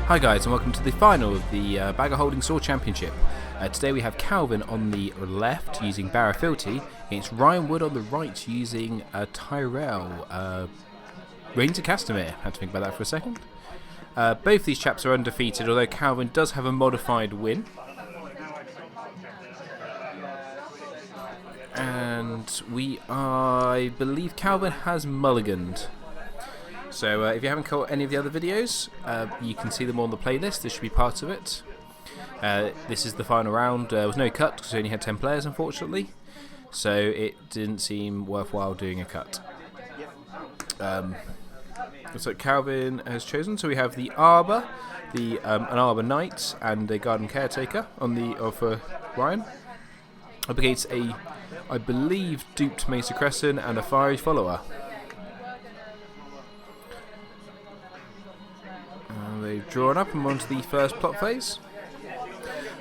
Hi guys, and welcome to the final of the Bagger Holding Sword Championship. Today we have Calvin on the left using Bara Fealty against Ryan Wood on the right using Tyrell. Reigns to Castamere. Had to think about that for a second. Both these chaps are undefeated, although Calvin does have a modified win. And I believe Calvin has mulliganed. So if you haven't caught any of the other videos, you can see them on the playlist. This should be part of it. This is the final round. There was no cut because we only had 10 players, unfortunately. So it didn't seem worthwhile doing a cut. So Calvin has chosen. So we have the Arbor, an Arbor Knight, and a Garden Caretaker on the Ryan. Up against I believe, duped Mesa Crescent and a Fiery Follower. They've drawn up and onto the first plot phase.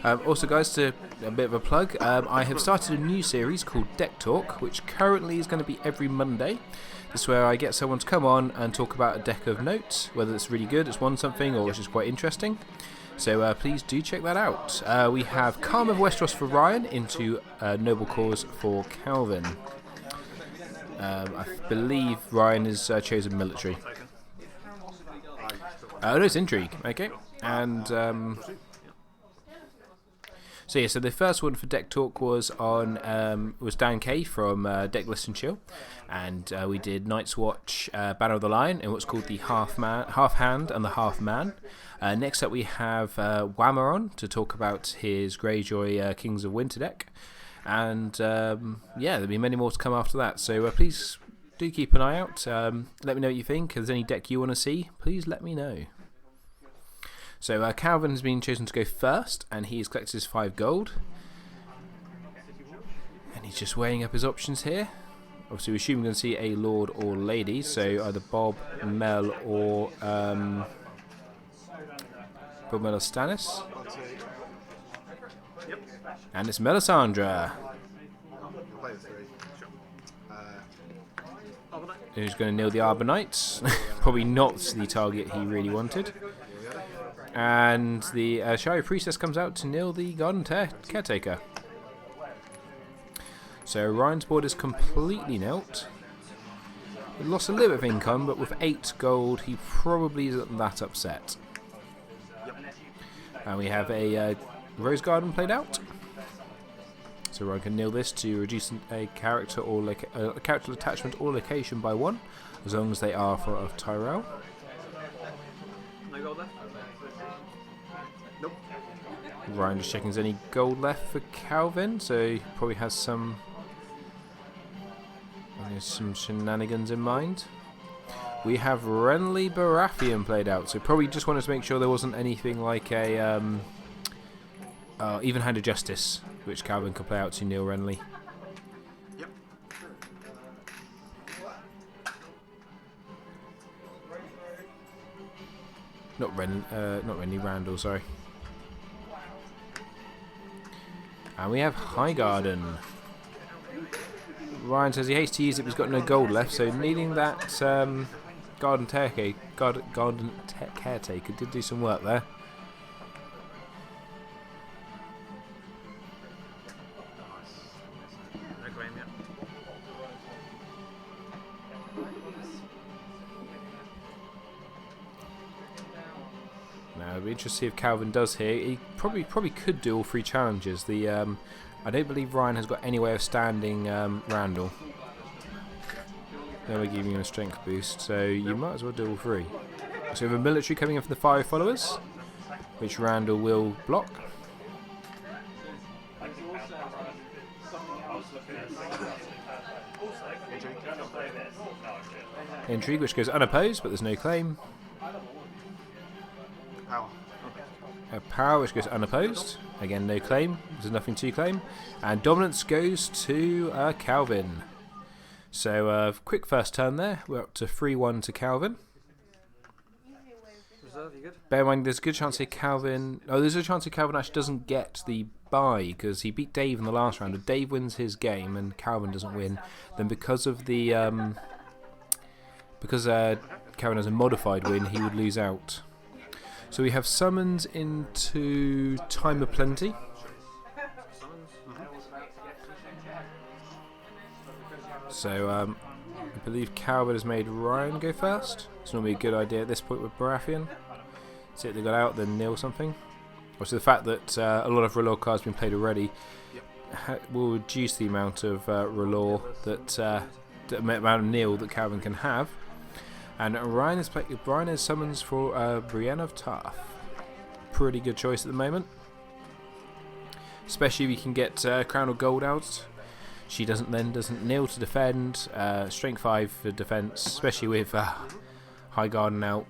Also guys, a bit of a plug, I have started a new series called Deck Talk, which currently is going to be every Monday. This is where I get someone to come on and talk about a deck of notes, whether it's really good, it's won something, or it's just quite interesting. So please do check that out. We have Calm of Westeros for Ryan into Noble Cause for Calvin. I believe Ryan has chosen military. Oh, no, it's Intrigue. Okay, and so the first one for Deck Talk was on Dan K from Deck List and Chill, and we did Night's Watch, Banner of the Lion, and what's called the Half Hand and the Half Man. Next up we have Whammer on to talk about his Greyjoy Kings of Winter deck, and there'll be many more to come after that. So please do keep an eye out. Let me know what you think. If there's any deck you want to see, please let me know. So Calvin has been chosen to go first, and he's collected his 5 gold. And he's just weighing up his options here. Obviously, we're assuming we're going to see a Lord or Lady, so either Bob, Mel, or Stannis. And it's Melisandre. Who's going to nail the Arbor Knights? Probably not the target he really wanted. And the Shire Priestess comes out to nail the Garden Caretaker. So Ryan's board is completely nailed. He lost a little bit of income, but with 8 gold, he probably isn't that upset. And we have a Rose Garden played out. So Ryan can nail this to reduce a character or a character attachment or location by 1, as long as they are of Tyrell. No gold left? Nope. Ryan just checking if there's any gold left for Calvin, so he probably has some shenanigans in mind. We have Renly Baratheon played out, so probably just wanted to make sure there wasn't anything like a even-handed justice, which Calvin could play out to Neil Renly. Yep. Not Renly, Randall, sorry. And we have Highgarden. Ryan says he hates to use it, but he's got no gold left, so needing that Garden Caretaker did do some work there. No claim yet. Now it'll be interesting to see if Calvin does here. He probably could do all 3 challenges. I don't believe Ryan has got any way of standing Randall. Then we're giving him a strength boost, so you might as well do all 3. So we have a military coming in for the Fire Followers, which Randall will block. Intrigue, which goes unopposed, but there's no claim. Power, which goes unopposed. Again, no claim. There's nothing to claim. And Dominance goes to Calvin. So, quick first turn there. We're up to 3-1 to Calvin. Reserve, you good? Bear in mind, there's a good chance here Calvin... Oh, there's a chance here Calvin actually doesn't get the bye, because he beat Dave in the last round. If Dave wins his game and Calvin doesn't win, then because of the... Calvin has a modified win, he would lose out. So we have summons into Time of Plenty. So I believe Cowbird has made Ryan go first. It's normally a good idea at this point with Baratheon. See if they got out, then nil something. Also, the fact that a lot of R'hllor cards have been played already will reduce the amount of R'hllor the amount of nil that Calvin can have. And Ryan has summons for Brienne of Tarth. Pretty good choice at the moment. Especially if you can get Crown of Gold out. She doesn't nil to defend. Strength 5 for defense, especially with High Garden out.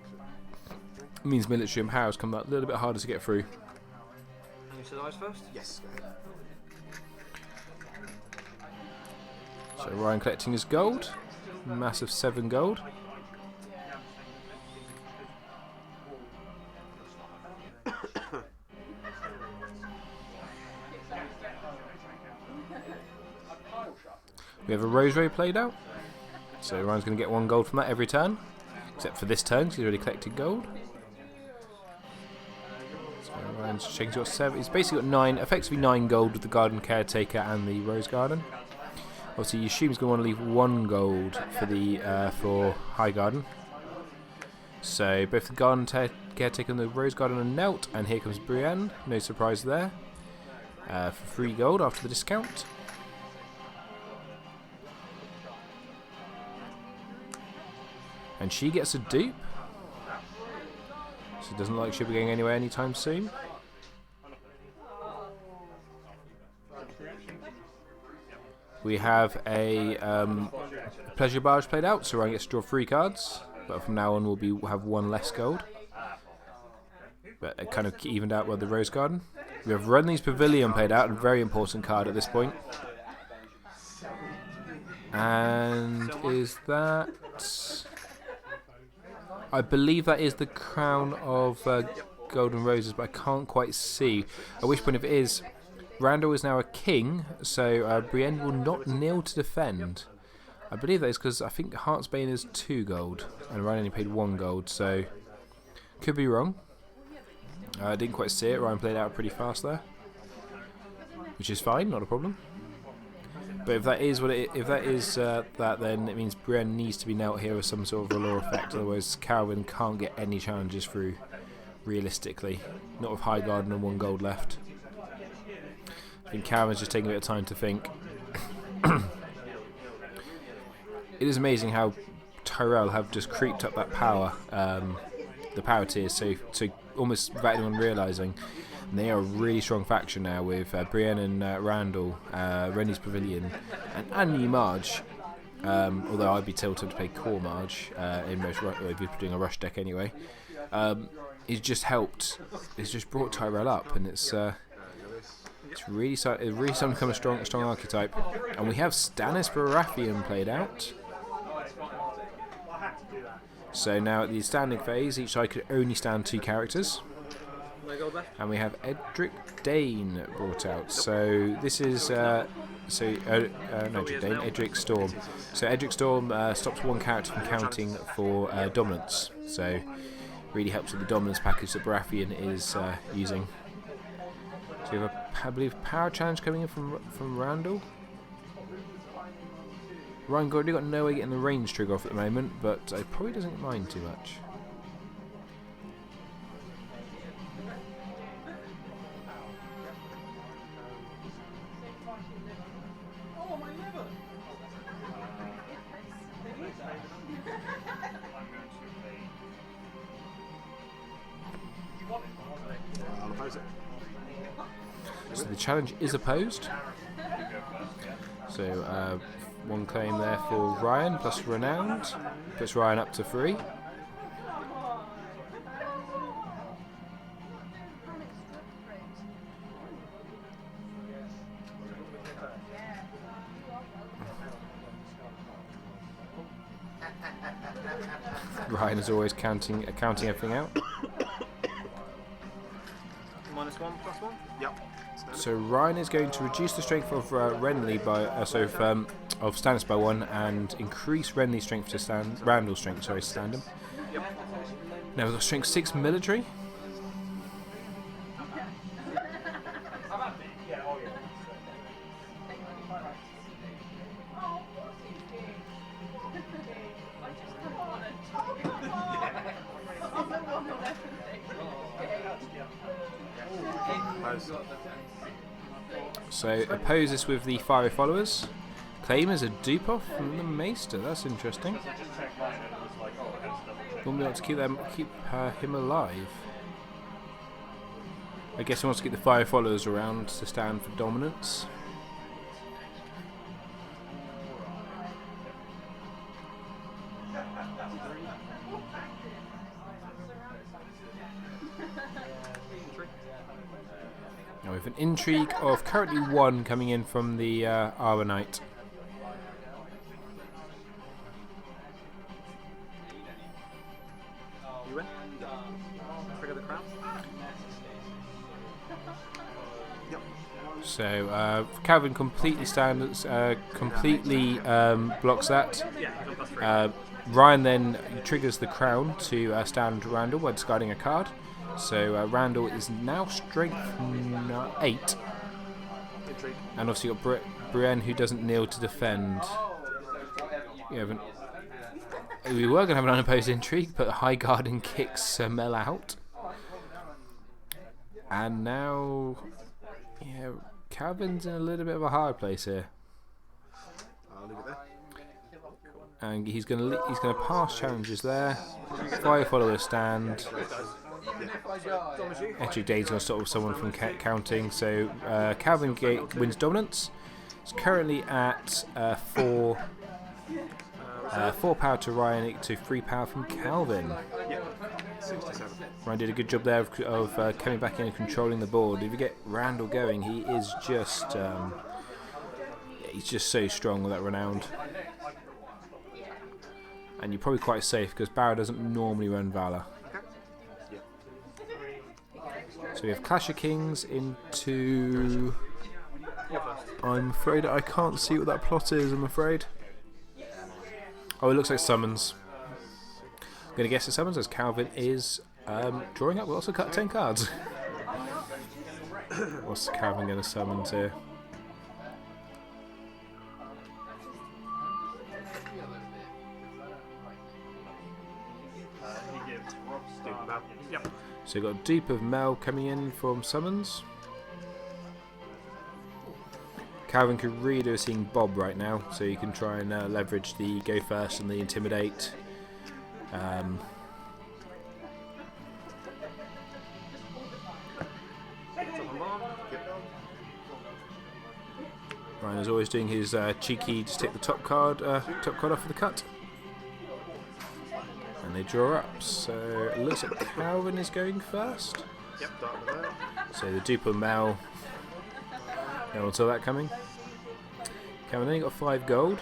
Means military and powers come a little bit harder to get through. And you said eyes first? Yes, go ahead. So Ryan collecting his gold. Massive 7 gold. We have a Rosary played out. So Ryan's going to get 1 gold from that every turn. Except for this turn, because he's already collected gold. So Ryan's checking, he's got 7. He's basically got 9, effectively 9 gold with the Garden Caretaker and the Rose Garden. Obviously, you assume he's going to want to leave 1 gold for the for High Garden. So both the Garden Caretaker and the Rose Garden are knelt, and here comes Brienne. No surprise there. For 3 gold after the discount. And she gets a dupe. So it doesn't look like she'll be going anywhere anytime soon. We have a Pleasure Barge played out, so Ryan gets to draw 3 cards. But from now on we'll have 1 less gold. But it kind of evened out with the Rose Garden. We have Renly's Pavilion played out, a very important card at this point. And is that... I believe that is the Crown of Golden Roses, but I can't quite see. At which point, if it is, Randall is now a king, so Brienne will not kneel to defend. I believe that is because I think Heartsbane is 2 gold, and Ryan only paid 1 gold, so could be wrong. I didn't quite see it. Ryan played out pretty fast there, which is fine, not a problem. But if that is that, then it means Brienne needs to be knelt here with some sort of R'hllor effect. Otherwise, Calvin can't get any challenges through, realistically. Not with High Garden and 1 gold left. I think Calvin's just taking a bit of time to think. It is amazing how Tyrell have just creeped up that power, the power tiers, so almost without anyone realising. And they are a really strong faction now with Brienne and Randall, Renly's Pavilion, and Annie Marge. Although I'd be tilted to play Core Marge if you're doing a rush deck anyway. He's just helped. It's just brought Tyrell up, and it's really starting to become a strong archetype. And we have Stannis Baratheon played out. So now at the standing phase, each side could only stand 2 characters. And we have Edric Dane brought out. So this is not Edric Dane, Edric Storm. So Edric Storm stops 1 character from counting for dominance. So really helps with the dominance package that Baratheon is using. So we have I believe power challenge coming in from Randall. Ryan Gordon got no way getting the range trigger off at the moment, but it probably doesn't mind too much. I'll oppose it. So the challenge is opposed. So 1 claim there for Ryan plus Renowned. Puts Ryan up to 3. Ryan is always counting everything out. -1 plus 1? Yep. So Ryan is going to reduce the strength of Renly by of Stannis by 1 and increase Renly's strength to stand Randall's strength. Sorry, to stand him. Yep. Now we've got strength 6 military. oppose. So oppose this with the fiery followers. Claim is a dupe off from the Maester. That's interesting. Won't be able to keep him alive. I guess he wants to keep the fire followers around to stand for dominance. Now we have an intrigue of currently 1 coming in from the Arbor Knight. You win. Trigger the crown. Yep. So Calvin completely blocks that. Ryan then triggers the crown to stand Randall by discarding a card. So Randall is now strength 8. Intrigue. And obviously you've got Brienne who doesn't kneel to defend. We were going to have an unopposed intrigue, but High Garden kicks Mel out. And now, yeah, Calvin's in a little bit of a hard place here. I'll leave it there. And he's going to pass challenges there. Fire follower stand. Actually, Dave's going to stop someone from counting. So Calvin wins dominance. It's currently at 4 power to Ryan to 3 power from Calvin. Yeah. 67. Ryan did a good job there of coming back in and controlling the board. If you get Randall going, he is just he's just so strong with that renowned. And you're probably quite safe because Bara doesn't normally run Valor. Yeah. So we have Clash of Kings into... I'm afraid I can't see what that plot is, I'm afraid. Oh, it looks like summons. I'm going to guess it's summons as Calvin is drawing up. We'll also cut 10 cards. What's Calvin going to summon to? Yep. So we've got Dupe of Mel coming in from summons. Calvin could really do a seeing Bob right now, so you can try and leverage the go first and the intimidate. Ryan is always doing his cheeky, just take the top card off of the cut. And they draw up, so it looks like Calvin is going first. Yep, dark there. So the dupe of Mel. No one saw that coming. Calvin only got 5 gold.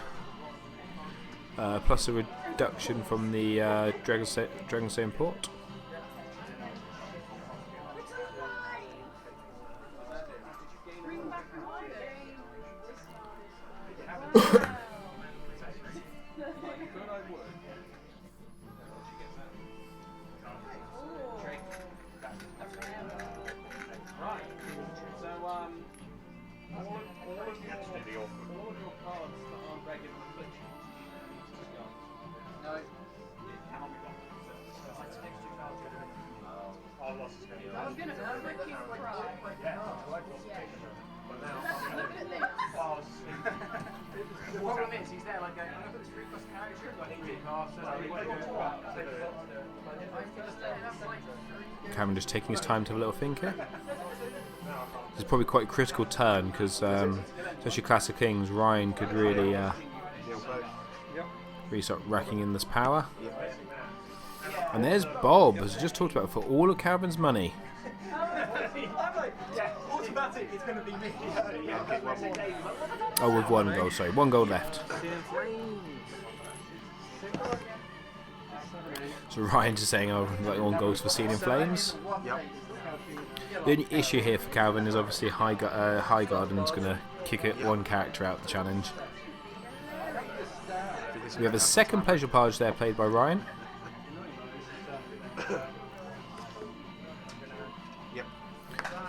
Plus a reduction from the Dragonstone Port. Cameron just taking his time to have a little think here. This is probably quite a critical turn because, especially Clash of Kings, Ryan could really, really start racking in this power. And there's Bob, as we just talked about, for all of Calvin's money. Oh, with 1 gold, sorry, 1 gold left. So Ryan's just saying, oh, like 1 gold's for Seeing in Flames. Yep. The only issue here for Calvin is obviously High Garden's going to kick it 1 character out the challenge. So we have a second Pleasure Barge there played by Ryan. Yep.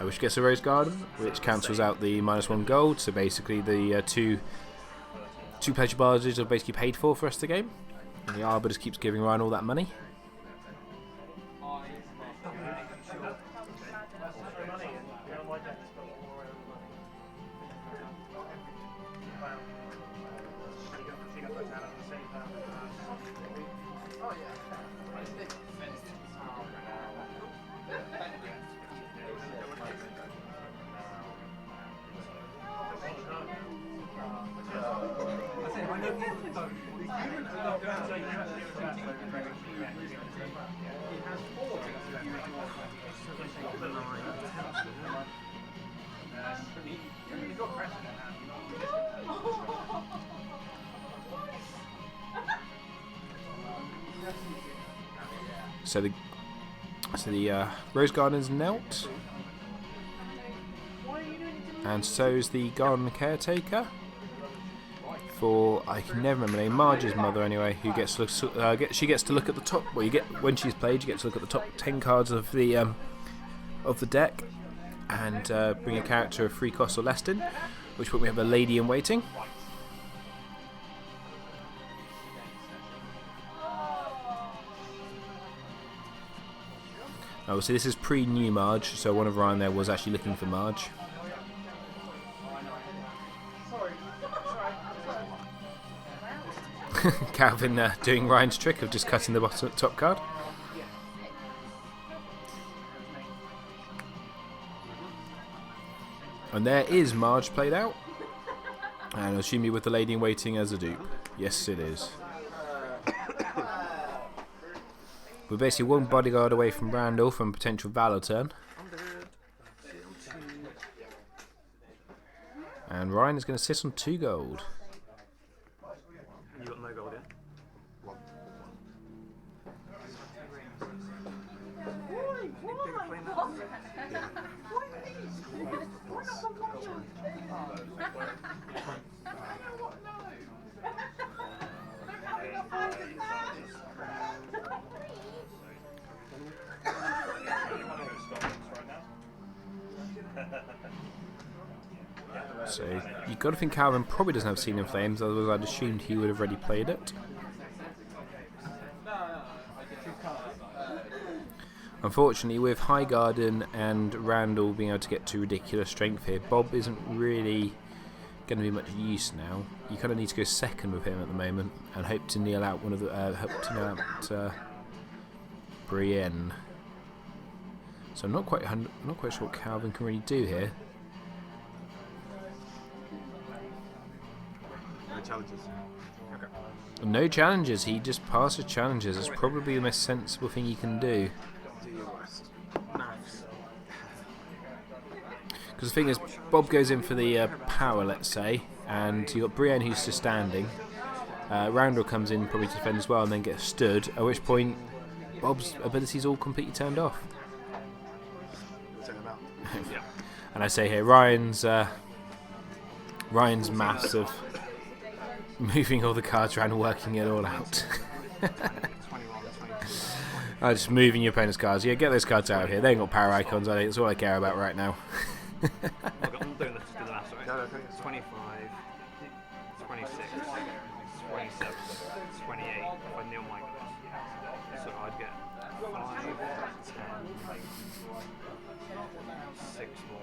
Which gets a Rose Garden, which cancels out the -1 gold. So basically the two Pleasure Barges are basically paid for the rest of the game. And the Arbor just keeps giving Ryan all that money. So the Rose Garden's knelt, and so's the garden caretaker. For I can never remember the name, Marge's mother anyway, who gets to she gets to look at the top. Well, you get when she's played, you get to look at the top 10 cards of the deck, and bring a character of 3 cost or less in. Which point we have a lady in waiting. Oh, so this is pre-new Marge, so one of Ryan there was actually looking for Marge. Calvin doing Ryan's trick of just cutting the top card. And there is Marge played out. And I'll assume you with the lady in waiting as a dupe. Yes, it is. We're basically one bodyguard away from Randall from potential Valor turn. And Ryan is going to sit on 2 gold. You got no gold, yeah? 1. So you've got to think Calvin probably doesn't have Seen in Flames, otherwise I'd assumed he would have already played it. Unfortunately, with High Garden and Randall being able to get to ridiculous strength here, Bob isn't really going to be much use now. You kind of need to go second with him at the moment and hope to kneel out Brienne. So I'm not quite sure what Calvin can really do here. No challenges. Okay. No challenges. He just passes challenges. That's probably the most sensible thing he can do. Do your worst. Because the thing is, Bob goes in for the power, let's say, and you've got Brienne who's just standing. Randall comes in probably to defend as well and then gets stood, at which point Bob's ability's all completely turned off. Take them out. Yeah. And I say here, Ryan's maths of moving all the cards around and working it all out. 21, 22. Just moving your opponent's cards. Yeah, get those cards out of here. They ain't got power icons, I think. That's all I care about right now. I'm doing this to the last, right? No, okay. 25, 26, 27, 28 if I kneel my guys. So I'd get 5, 10, 6 more,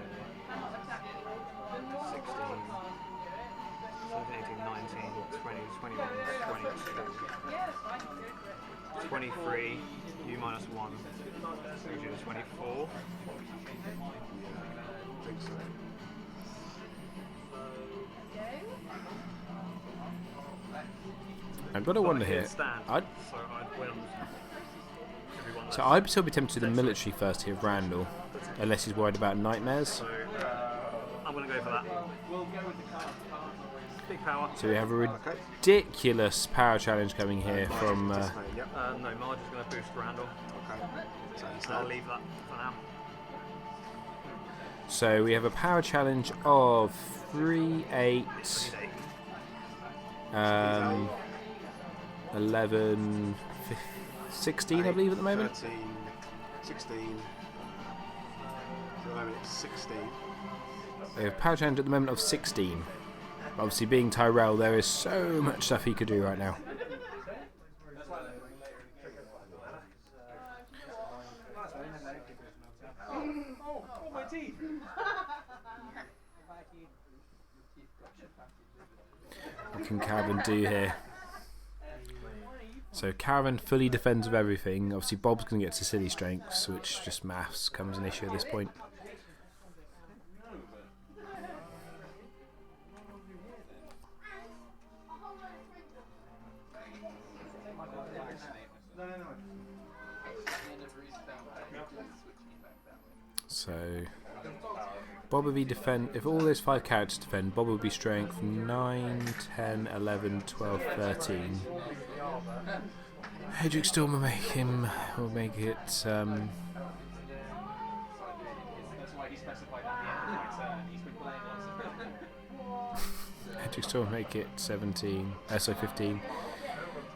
16, 17, 18, 19, 20, 21, 22, 23, U minus 1, so you do 24. I think so. I've got to wonder here. So I'd still be tempted to do the military first here of Randall, unless he's worried about nightmares. So I'm going to go for that. Big power. So we have a ridiculous power challenge coming here from. No, Marge is going to boost Randall. Okay. So I'll leave that for now. So we have a power challenge of 3, 8, 11, 15, 16, I believe at the moment. 13, 16. So at the moment it's 16. We have a power challenge at the moment of 16. Obviously, being Tyrell, there is so much stuff he could do right now. Oh, my teeth! What can Caravan do here? So Caravan fully defends with everything. Obviously Bob's going to get to silly strengths, which just maths comes an issue at this point. So Bob would be defend. If all those 5 characters defend, Bob would be strength 9, 10, 11, 12, 13. Hedrick Storm will make him. Will make it. Hedrick Storm will make it 17. So 15.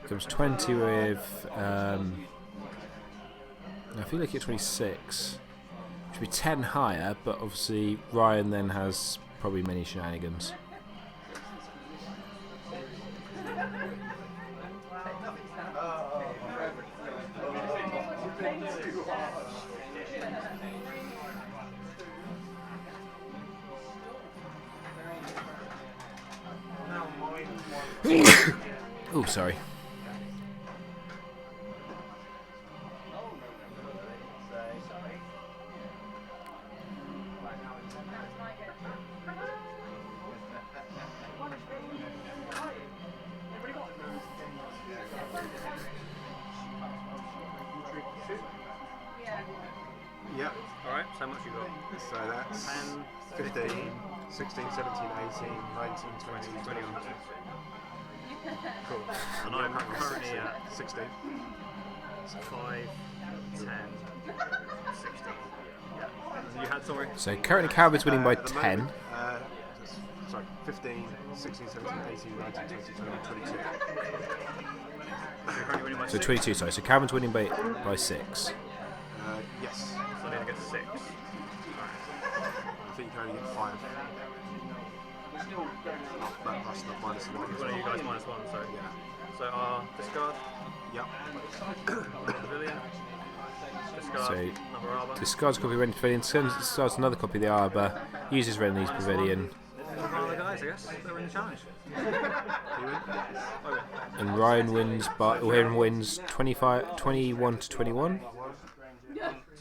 Comes 20 with. I feel like it's 26. Should be 10 higher, but obviously Ryan then has probably many shenanigans. Oh, sorry. Yep. Alright, so how much you got? So that's 10, 15, 16, 17, 18, 19, 20, 21. Cool. And I'm currently at 16. 5, 10, 16. Yeah. You had, sorry? So currently Caravan's winning by At the 10. moment, sorry, 15, 16, 17, 18, 19, 20, 21, 22. You're currently winning by So 6. 22, sorry. So Caravan's winning by 6. Yes. So I need to get 6. I think you can only get 5. That's not minus 1. One of you guys minus 1, so Yeah. So discard, Yep. pavilion, discard, So another arbor. discards a copy of Renly's Pavilion, starts another copy of the Arbor, uses Renly's Pavilion, One of the guys, I guess, they're in the challenge. You win? and Ryan wins. But Ryan wins 21 to 21,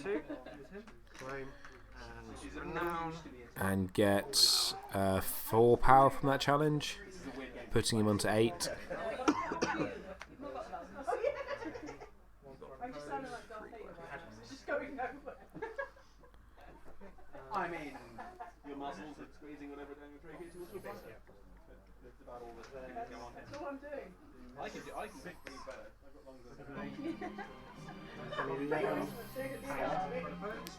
2, Claim. and renown. and gets 4 power from that challenge, putting him onto 8. I mean, your muscles are squeezing whatever down your trachea towards your bladder. That's about all that's going on. That's all I'm doing. I can breathe better. I've got lungs that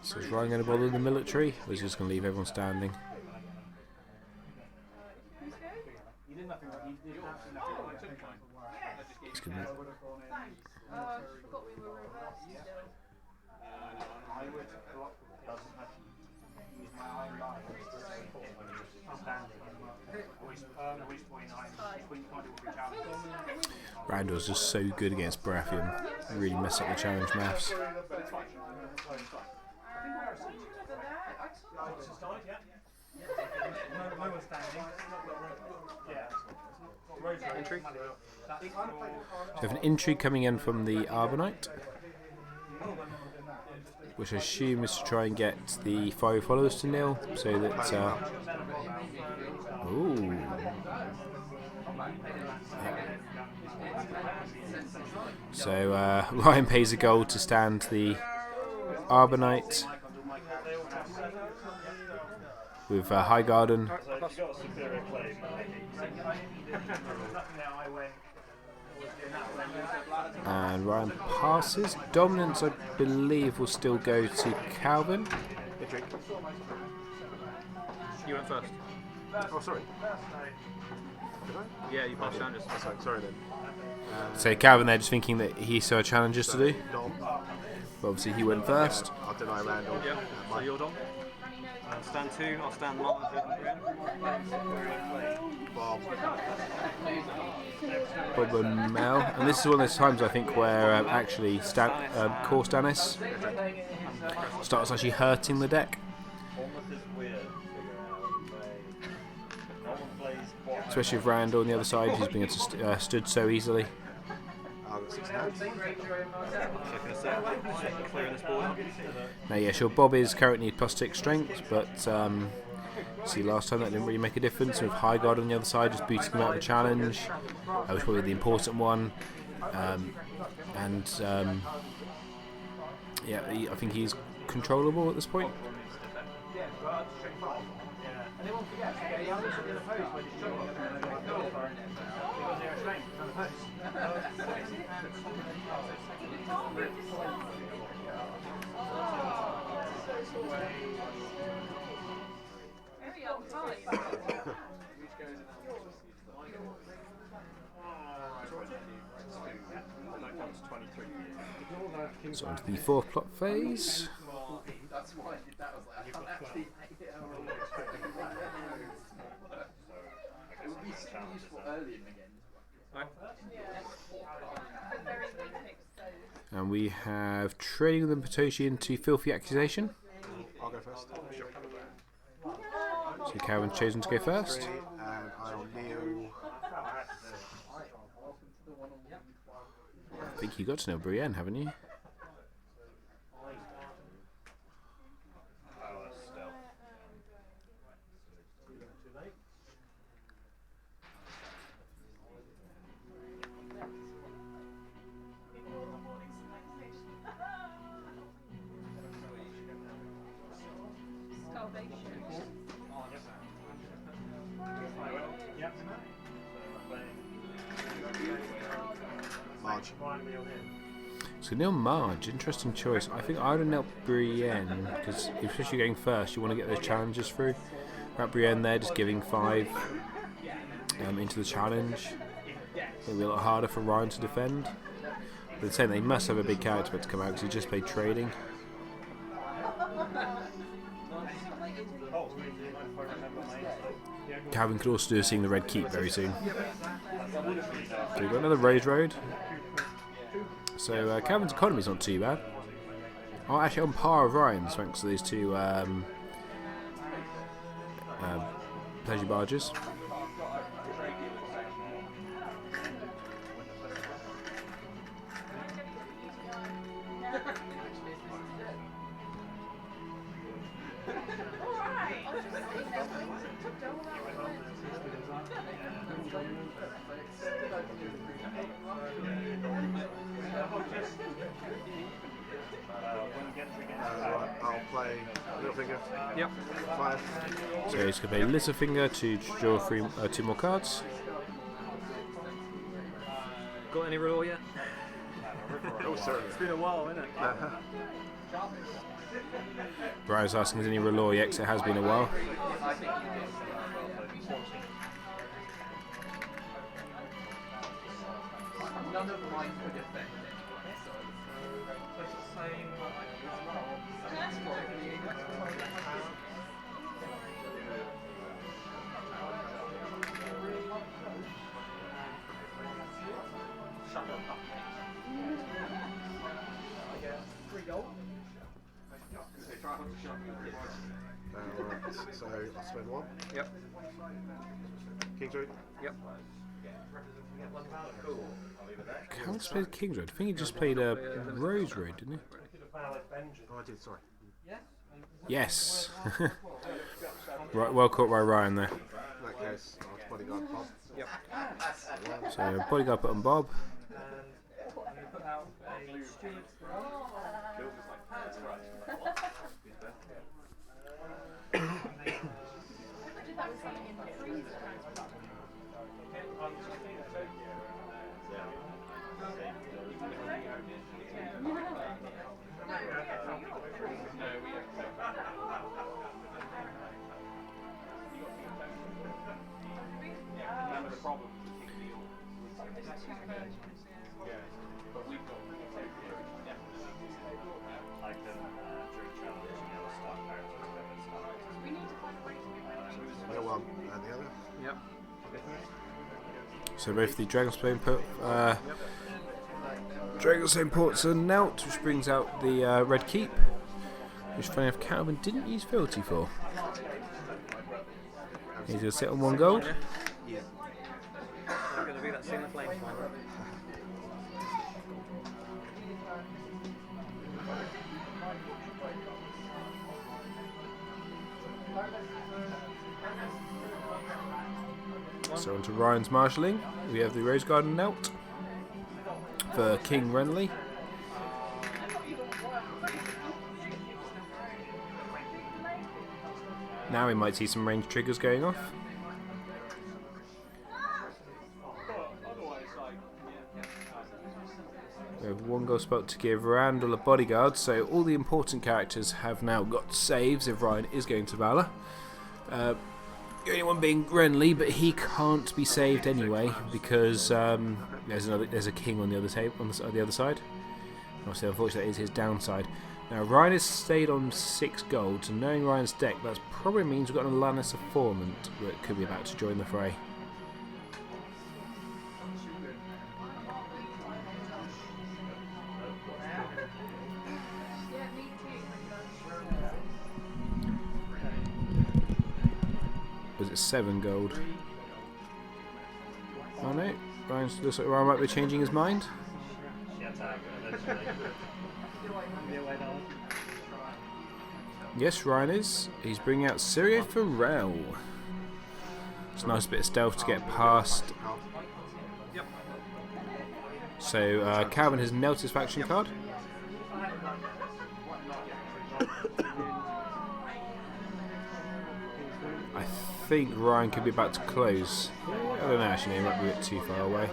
So is Ryan going to bother the military, or is he just going to leave everyone standing? You did nothing wrong. You did absolutely nothing wrong. I took mine. He's gonna, I forgot we were reversed still. I would block doesn't have to use my eyeliner. Waste 29. Randall's just so good against Baratheon. Really mess up the challenge maths. Entry. So we have an intrigue coming in from the Arbonite, which I assume is to try and get the 5 followers to nil, so that. Ooh. So Ryan pays a gold to stand the Arbonite with High Garden. And Ryan passes. Dominance, I believe, will still go to Calvin. You went first. Oh, sorry. Did I? Yeah, you passed challenges. Oh, sorry then. So Calvin there just thinking that he still had challenges to do. Dom. But obviously he went first. I'll deny Randall. Yeah, so you're Dom. I'll stand 2, I'll stand Marge and Brienne. Bob. Bob and Mel. And this is one of those times I think where actually core Stannis starts actually hurting the deck. Especially with Randall on the other side, he's being stood so easily. I've got 6 hands. Clearing this board. Now, yeah, sure, Bob is currently +6 strength, but see, last time that didn't really make a difference. With High Guard on the other side, just booting him out of the challenge. That was probably the important one. Yeah, I think he's controllable at this point. Very on time. So on to the 4th plot phase. That's why I did that. I was like, I can't actually hate it. It would be super useful early in the game. Very good picks, though. And we have trading the Potoshi into Fealty accusation. I'll go first. So Calvin's chosen to go first. 3, and I'll kneel. I think you got to know Brienne, haven't you? Marge. So Neil Marge, interesting choice. I think I would have knelt Brienne, because especially going first, you want to get those challenges through. At Brienne there, just giving 5 into the challenge. It'll be a lot harder for Ryan to defend. But the same, they must have a big character to come out because he just played trading. Calvin could also do seeing the Red Keep very soon. So we've got another Rose Road. So Calvin's economy's not too bad. Oh, actually on par with Ryan's thanks to these two pleasure barges. I'll play Littlefinger. Yep. 5. So he's going to play Littlefinger to draw 2 more cards. Got any roll yet? Oh, sorry. It's been a while, isn't it? Brian's asking, is any R'hllor yet? 'Cause it has been a while. None of mine could affect it. Right, so I'll spend 1. Yep. King's Road. Yep. Calvin's played King's Road. I think he just played Rose Road, didn't he? Oh, I did, sorry. Yes. Right, well caught by Ryan there. In that case, I'll bodyguard Bob. Yep. So bodyguard put on Bob. one and the other. Yep. So both the Dragonstone ports are knelt, which brings out the Red Keep, which funny enough Calvin didn't use Fealty for. He's going to sit on 1 gold. Yeah. I'm going to be that Sing the Flames one. So on to Ryan's marshalling. We have the Rose Garden knelt for King Renly. Now we might see some ranged triggers going off. We have 1 gold spot to give Randall a bodyguard, so all the important characters have now got saves if Ryan is going to Valor. The only one being Renly, but he can't be saved anyway because there's a king on the other table on the other side. Obviously, unfortunately, that is his downside. Now Ryan has stayed on 6 gold, and knowing Ryan's deck, that probably means we've got an Alanis Informant that could be about to join the fray. Yeah, me too. Was it 7 gold? Oh no, Ryan looks like Ryan might be changing his mind. Yes, Ryan is. He's bringing out Syria Pharrell. It's a nice bit of stealth to get past. So Calvin has knelt his faction card. I think Ryan could be about to close. I don't know, actually, he might be a bit too far away.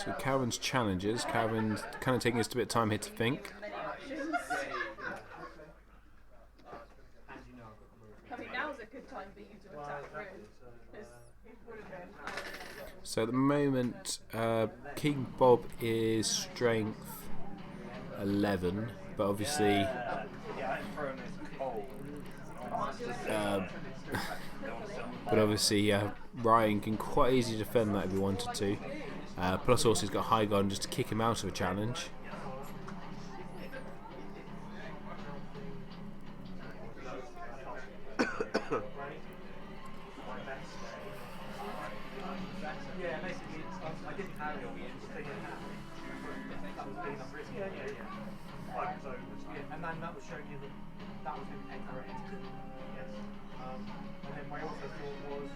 So Calvin's challenges. Calvin's kind of taking us a bit of time here to think. I mean, now's a good time for you to attack through. 'Cause it would have been. So at the moment, King Bob is strength 11, but obviously, Ryan can quite easily defend that if he wanted to. Plus, also he's got High Guard just to kick him out of a challenge. And then that was showing you that was incorrect. Yes. And then my also thought was.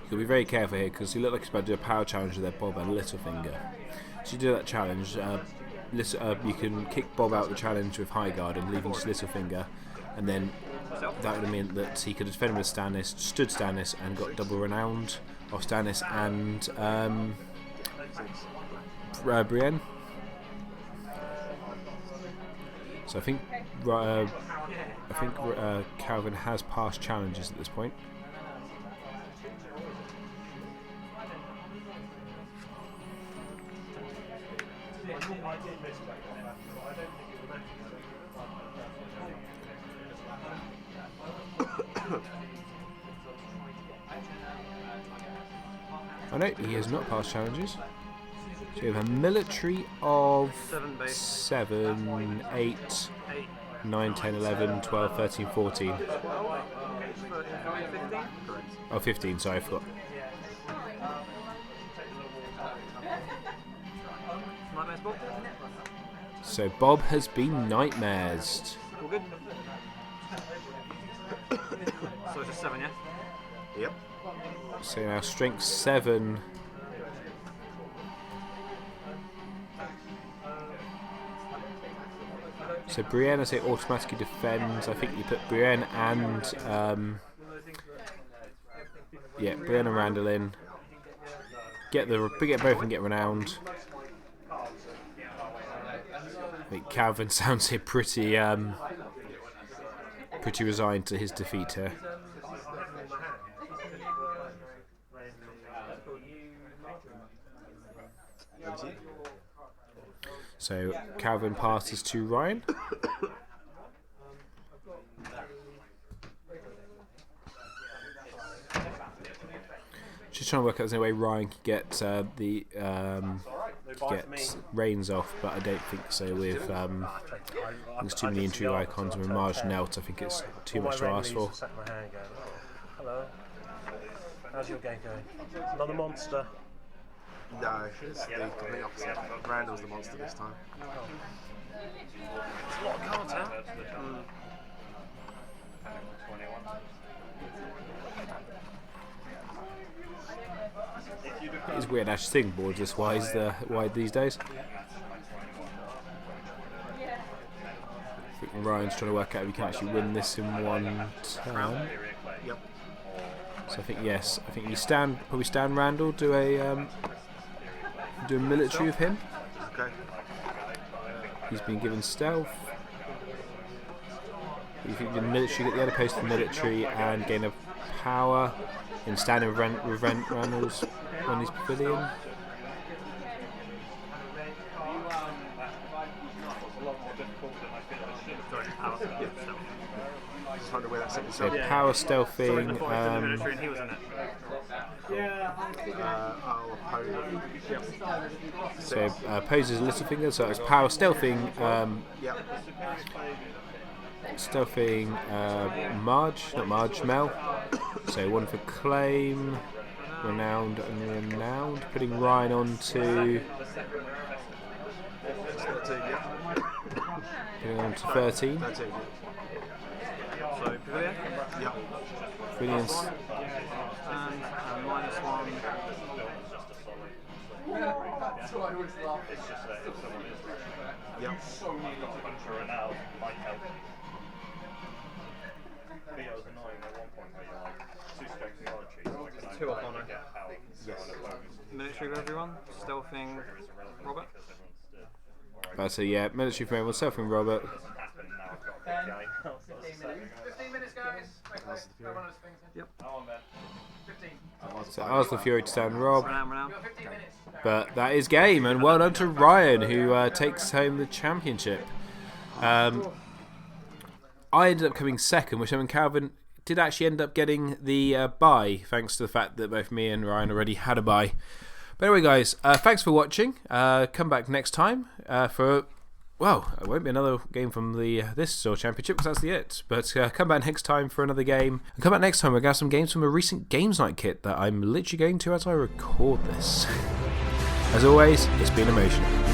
You've got to be very careful here because he looked like he's about to do a power challenge with their Bob and Littlefinger. So you do that challenge, you can kick Bob out of the challenge with High Guard and leaving just Littlefinger, and then that would have meant that he could have defended with Stannis, stood Stannis, and got double renowned off Stannis and Brienne. So I think Calvin has passed challenges at this point. Oh no, he has not passed challenges. So we have a military of 7, 8, 9, 10, 11, 12, 13, 14. Oh, 15, sorry, I forgot. So Bob has been nightmares. All good? So it's a 7, yeah? Yep. So now strength 7. So Brienne, I say, automatically defends. I think you put Brienne and Brienne and Randall in. Get both and get renowned. I think Calvin sounds here pretty pretty resigned to his defeat here. So Calvin passes to Ryan. Just trying to work out the way Ryan could get get reins off, but I don't think so. With there's too many injury icons and with Margin out, I think it's too much to ask for. Hello. How's your game going? Another monster. No, it's the complete opposite. Randall's the monster this time. It's a lot of cards, huh? It's weird actually seeing boards this wide these days. I think Ryan's trying to work out if he can actually win this in one turn. Yep. So I think yes. I think you probably stand Randall, do a military with him. Okay. He's been given stealth. You think the military, get the other post to the military and gain a power in standing with Randall's on his pavilion. Just wonder where that set So yourself. power stealthing. I'll oppose. So poses Littlefinger. So it's power stealthing. Yep. Stealthing Mel. So one for claim, renowned and renowned. Putting Ryan on to 13, yep. putting on to 13. 13, yep. So Pavilion. Yep. Brilliant. And -1. Yep. Two up on her. Yes. Military with everyone. Stealthing Robert. So yeah, military frame with self and Robert. 15 minutes, guys. Yep. So Arslan Fury to stand Rob. Renown. But that is game, and well done to Ryan, who takes home the championship. I ended up coming second, which I mean Calvin did actually end up getting the bye, thanks to the fact that both me and Ryan already had a bye. But anyway, guys, thanks for watching. Come back next time for, well, it won't be another game from this Store Championship because that's it. But come back next time for another game. And come back next time, we're going to have some games from a recent Games Night kit that I'm literally going to as I record this. As always, it's been emotional.